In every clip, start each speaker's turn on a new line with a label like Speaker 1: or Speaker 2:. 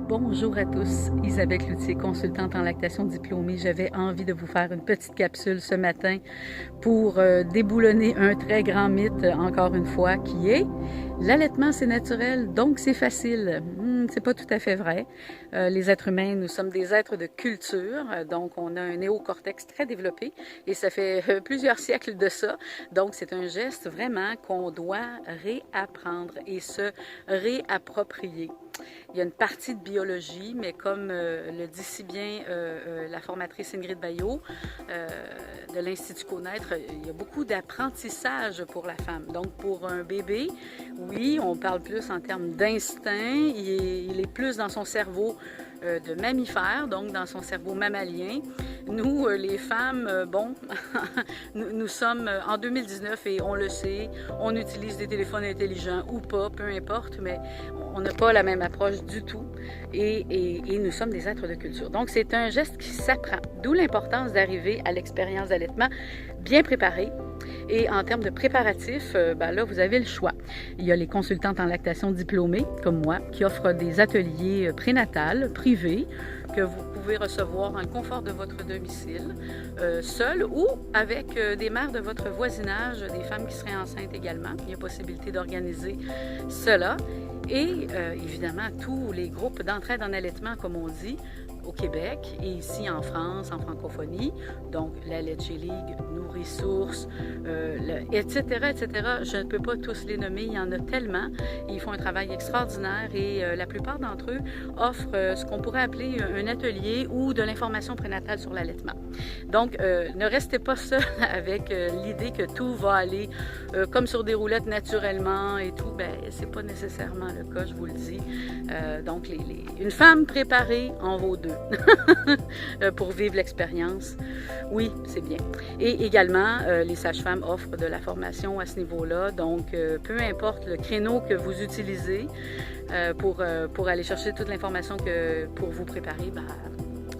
Speaker 1: Bonjour à tous, Isabelle Cloutier, consultante en lactation diplômée. J'avais envie de vous faire une petite capsule ce matin pour déboulonner un très grand mythe, encore une fois, qui est l'allaitement c'est naturel, donc c'est facile. C'est pas tout à fait vrai. Les êtres humains, nous sommes des êtres de culture, donc on a un néocortex très développé et ça fait plusieurs siècles de ça. Donc c'est un geste vraiment qu'on doit réapprendre et se réapproprier. Il y a une partie de biologie, mais comme le dit si bien la formatrice Ingrid Baillot de l'Institut Connaître, il y a beaucoup d'apprentissage pour la femme. Donc pour un bébé, oui, on parle plus en termes d'instinct, il est plus dans son cerveau de mammifère, donc dans son cerveau mammalien. Nous, les femmes, bon, nous sommes en 2019 et on le sait, on utilise des téléphones intelligents ou pas, peu importe, mais on n'a pas la même approche du tout et nous sommes des êtres de culture. Donc, c'est un geste qui s'apprend, d'où l'importance d'arriver à l'expérience d'allaitement bien préparée. Et en termes de préparatifs, ben là, vous avez le choix. Il y a les consultantes en lactation diplômées, comme moi, qui offrent des ateliers prénatals, privés, que vous pouvez recevoir dans le confort de votre domicile, seul ou avec des mères de votre voisinage, des femmes qui seraient enceintes également. Il y a possibilité d'organiser cela. Et évidemment, tous les groupes d'entraide en allaitement, comme on dit, au Québec et ici en France, en francophonie, donc la Letche League, Nourrisource, etc., etc. Je ne peux pas tous les nommer, il y en a tellement. Ils font un travail extraordinaire et la plupart d'entre eux offrent ce qu'on pourrait appeler un atelier ou de l'information prénatale sur l'allaitement. Donc, ne restez pas seul avec l'idée que tout va aller comme sur des roulettes naturellement et tout. Ben, c'est pas nécessairement le cas, je vous le dis. Donc, une femme préparée en vaut deux. Pour vivre l'expérience. Oui, c'est bien. Et également, les sages-femmes offrent de la formation à ce niveau-là. Donc, peu importe le créneau que vous utilisez pour aller chercher toute l'information pour vous préparer, ben,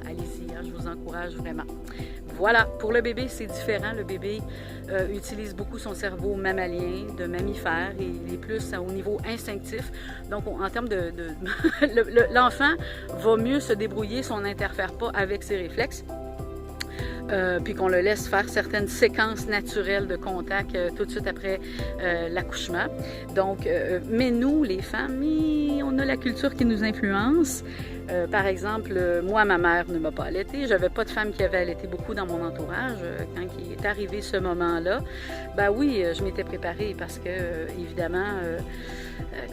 Speaker 1: allez-y, hein, je vous encourage vraiment. Voilà, pour le bébé, c'est différent. Le bébé utilise beaucoup son cerveau mammalien, de mammifère, et il est plus au niveau instinctif. Donc, en termes l'enfant va mieux se débrouiller si on n'interfère pas avec ses réflexes. Puis qu'on le laisse faire certaines séquences naturelles de contact tout de suite après l'accouchement. Donc, mais nous, les femmes, on a la culture qui nous influence. Par exemple, moi, ma mère ne m'a pas allaitée. Je n'avais pas de femme qui avait allaité beaucoup dans mon entourage. Quand il est arrivé ce moment-là, ben oui, je m'étais préparée parce que, évidemment,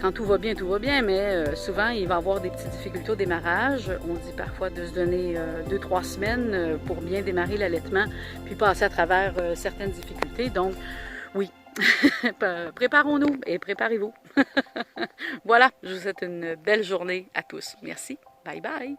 Speaker 1: quand tout va bien, mais souvent, il va y avoir des petites difficultés au démarrage. On dit parfois de se donner 2-3 semaines pour bien démarrer l'allaitement, puis passer à travers certaines difficultés. Donc, oui, préparons-nous et préparez-vous. Voilà, je vous souhaite une belle journée à tous. Merci. Bye bye.